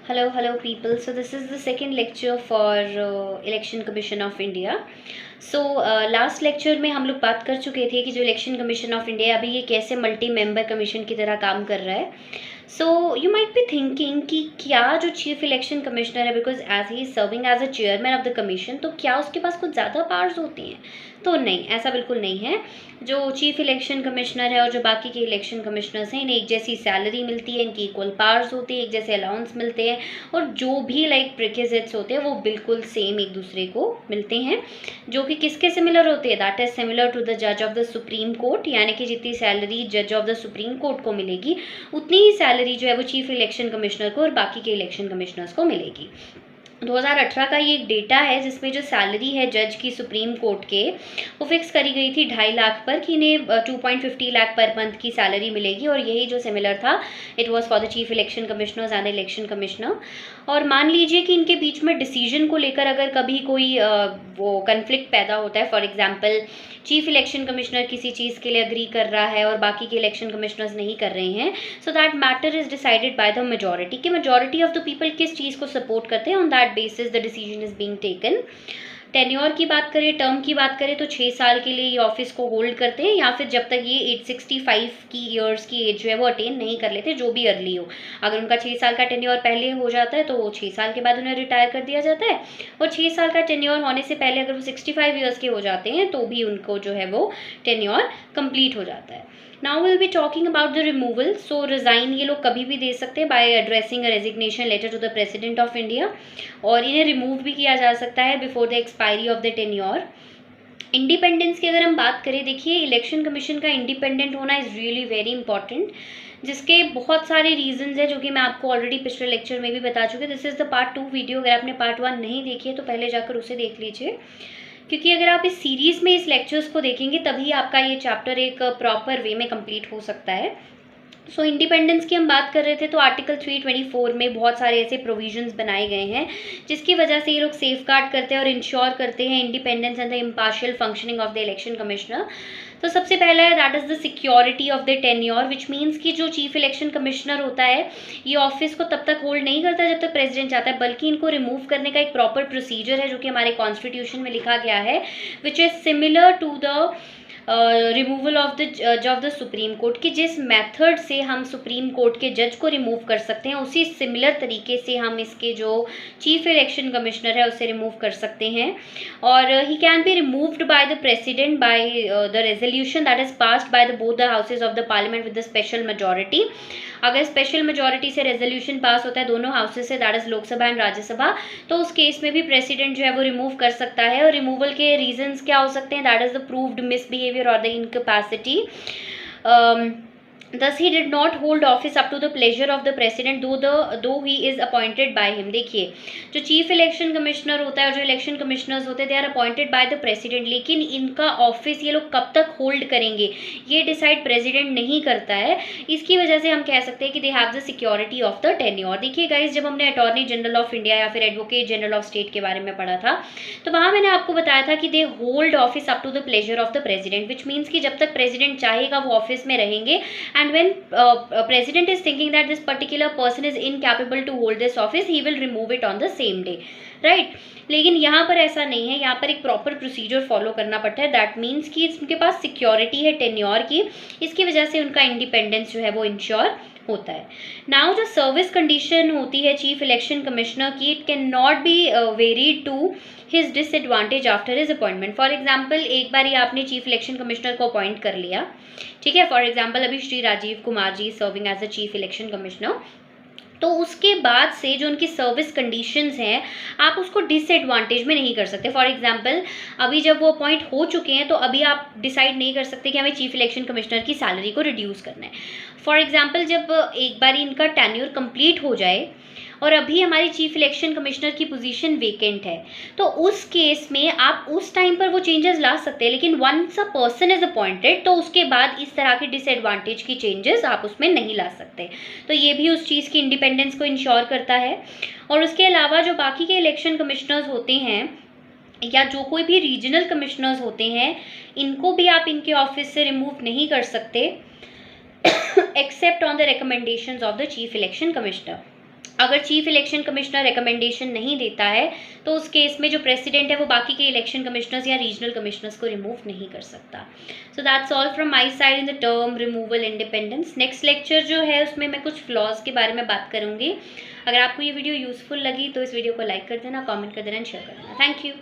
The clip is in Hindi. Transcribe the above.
Hello people. So this is the second lecture for Election Commission of India. So last lecture में हम लोग बात कर चुके थे कि जो इलेक्शन कमीशन ऑफ इंडिया अभी ये कैसे मल्टी मेंबर कमीशन की तरह काम कर रहा है. So you might be thinking कि क्या जो चीफ इलेक्शन कमिश्नर है, because as he serving as a chairman of the commission, तो क्या उसके पास कुछ ज़्यादा पावर्स होती हैं? तो नहीं, ऐसा बिल्कुल नहीं है. जो चीफ इलेक्शन कमिश्नर है और जो बाकी के इलेक्शन कमिश्नर्स हैं, इन्हें एक जैसी सैलरी मिलती है, इनकी इक्वल पावर्स होती है, एक जैसे अलाउंस मिलते हैं, और जो भी प्रिक्विजिट्स होते हैं वो बिल्कुल सेम एक दूसरे को मिलते हैं, जो कि किसके सिमिलर होते हैं? That is similar to the जज ऑफ द सुप्रीम कोर्ट. यानी कि जितनी सैलरी जज ऑफ द सुप्रीम कोर्ट को मिलेगी, उतनी ही सैलरी जो है वो चीफ इलेक्शन कमिश्नर को और बाकी के इलेक्शन कमिश्नर्स को मिलेगी. 2018 का ये एक डेटा है जिसमें जो सैलरी है जज की सुप्रीम कोर्ट के, वो फिक्स करी गई थी 2.5 लाख पर, कि इन्हें 2.50 लाख पर मंथ की सैलरी मिलेगी. और यही जो सिमिलर था, it was for the chief election commissioners and election commissioner. और मान लीजिए कि इनके बीच में डिसीजन को लेकर अगर कभी कोई वो कन्फ्लिक्ट पैदा होता है, for example chief election commissioner किसी चीज़ के लिए अग्री कर रहा है और बाकी के इलेक्शन कमिश्नर्स नहीं कर रहे हैं, so that matter is decided by the majority, कि मेजॉरिटी ऑफ द पीपल किस चीज़ को सपोर्ट करते हैं, on that basis the decision is being taken. Tenure की बात करें, टर्म की बात करें, तो 6 साल के लिए ये ऑफिस को होल्ड करते हैं, या फिर जब तक ये 865 की ईयर्स की एज जो है वो अटेन नहीं कर लेते, जो भी अर्ली हो. अगर उनका 6 साल का टेन्योर पहले हो जाता है तो वो 6 साल के बाद उन्हें रिटायर कर दिया जाता है, और 6 साल का टेन्योर होने से पहले अगर वो 65 ईयर्स के हो जाते हैं तो भी उनको जो है वो टेन्योर कंप्लीट हो जाता है. Now will be talking about the removal. So resign ये लोग कभी भी दे सकते हैं by addressing a resignation letter to the president of India, और इन्हें रिमूव भी किया जा सकता है before the expiry of the tenure. Independence की अगर हम बात करें, देखिए इलेक्शन कमीशन का इंडिपेंडेंट होना इज़ रियली वेरी इंपॉर्टेंट, जिसके बहुत सारे रीजंस हैं जो कि मैं आपको ऑलरेडी पिछले लेक्चर में भी बता चुकी हूँ. This is the part 2 video. अगर आपने पार्ट 1 नहीं देखी है तो पहले जाकर उसे देख लीजिए, क्योंकि अगर आप इस सीरीज़ में इस लेक्चर्स को देखेंगे तभी आपका ये चैप्टर एक प्रॉपर वे में कंप्लीट हो सकता है. सो इंडिपेंडेंस की हम बात कर रहे थे, तो आर्टिकल 324 में बहुत सारे ऐसे प्रोविजंस बनाए गए हैं जिसकी वजह से ये लोग सेफ गार्ड करते हैं और इंश्योर करते हैं independence and the impartial functioning of the election commissioner. तो सबसे पहला है that is the security of the tenure, which means कि जो चीफ इलेक्शन कमिश्नर होता है ये ऑफिस को तब तक होल्ड नहीं करता जब तक प्रेसिडेंट चाहता है, बल्कि इनको रिमूव करने का एक प्रॉपर प्रोसीजर है जो कि हमारे कॉन्स्टिट्यूशन में लिखा गया है, which is similar to the removal of the जज ऑफ द सुप्रीम कोर्ट, कि जिस मेथड से हम सुप्रीम कोर्ट के जज को रिमूव कर सकते हैं उसी सिमिलर तरीके से हम इसके जो चीफ इलेक्शन कमिश्नर है उसे रिमूव कर सकते हैं. और he can be removed by the president by the resolution that is passed by the both the houses of the parliament with the special majority. अगर स्पेशल मेजॉरिटी से रेजोल्यूशन पास होता है दोनों हाउसेज से, that is Lok Sabha and Rajya Sabha, तो उस केस में भी प्रेसिडेंट जो है वो रिमूव कर सकता है. और रिमूवल के रीजंस क्या हो सकते हैं? That is the proved misbehaviour or the incapacity. Thus he did not hold office up to the pleasure of the president though he is appointed by him. देखिए जो चीफ इलेक्शन कमिश्नर होता है और जो इलेक्शन कमिश्नर्स होते हैं, they are appointed by the president, लेकिन इनका ऑफिस ये लोग कब तक होल्ड करेंगे ये डिसाइड प्रेसिडेंट नहीं करता है. इसकी वजह से हम कह सकते हैं कि they have the security of the tenure. देखिए गाइस, जब हमने अटॉर्नी जनरल ऑफ इंडिया या फिर एडवोकेट जनरल ऑफ स्टेट के बारे में पढ़ा था, तो वहाँ मैंने आपको बताया था कि they hold office up to the pleasure of the president, which means कि जब तक प्रेसिडेंट चाहेगा वो ऑफिस में रहेंगे. And when president is thinking that this particular person is incapable to hold this office, he will remove it on the same day, right? लेकिन यहाँ पर ऐसा नहीं है, यहाँ पर एक प्रॉपर प्रोसीजर फॉलो करना पड़ता है. दैट मीन्स कि उनके पास सिक्योरिटी है टेन्योर की, इसकी वजह से उनका इंडिपेंडेंस जो है वो इंश्योर होता है. नाउ जो सर्विस कंडीशन होती है चीफ इलेक्शन कमिश्नर की, it can not be varied to his disadvantage after his appointment. For example, एक बार ही आपने चीफ इलेक्शन कमिश्नर को अपॉइंट कर लिया, ठीक है. फॉर एग्जाम्पल अभी Shri Rajiv Kumar ji serving as a chief election commissioner, तो उसके बाद से जो उनकी सर्विस कंडीशंस हैं आप उसको डिसएडवांटेज में नहीं कर सकते. फॉर एग्जांपल अभी जब वो अपॉइंट हो चुके हैं तो अभी आप डिसाइड नहीं कर सकते कि हमें चीफ इलेक्शन कमिश्नर की सैलरी को रिड्यूस करना है. फॉर एग्जांपल जब एक बार इनका टेन्योर कंप्लीट हो जाए और अभी हमारी चीफ इलेक्शन कमिश्नर की पोजीशन वेकेंट है, तो उस केस में आप उस टाइम पर वो चेंजेस ला सकते हैं, लेकिन once a person is appointed तो उसके बाद इस तरह की डिसएडवांटेज की चेंजेस आप उसमें नहीं ला सकते. तो ये भी उस चीज़ की इंडिपेंडेंस को इंश्योर करता है. और उसके अलावा जो बाकी के इलेक्शन कमिश्नर्स होते हैं या जो कोई भी रीजनल कमिश्नर्स होते हैं, इनको भी आप इनके ऑफिस से रिमूव नहीं कर सकते except on the recommendations of the chief election commissioner. अगर चीफ इलेक्शन कमिश्नर रिकमेंडेशन नहीं देता है तो उस केस में जो प्रेसिडेंट है वो बाकी के इलेक्शन कमिश्नर्स या रीजनल कमिश्नर्स को रिमूव नहीं कर सकता। So that's all from my side in the term removal independence. Next lecture जो है उसमें मैं कुछ फ्लॉज के बारे में बात करूँगी। अगर आपको ये वीडियो यूज़फुल लगी तो इस वीडियो को लाइक कर देना, कॉमेंट कर देना एंड शेयर कर देना। Thank you.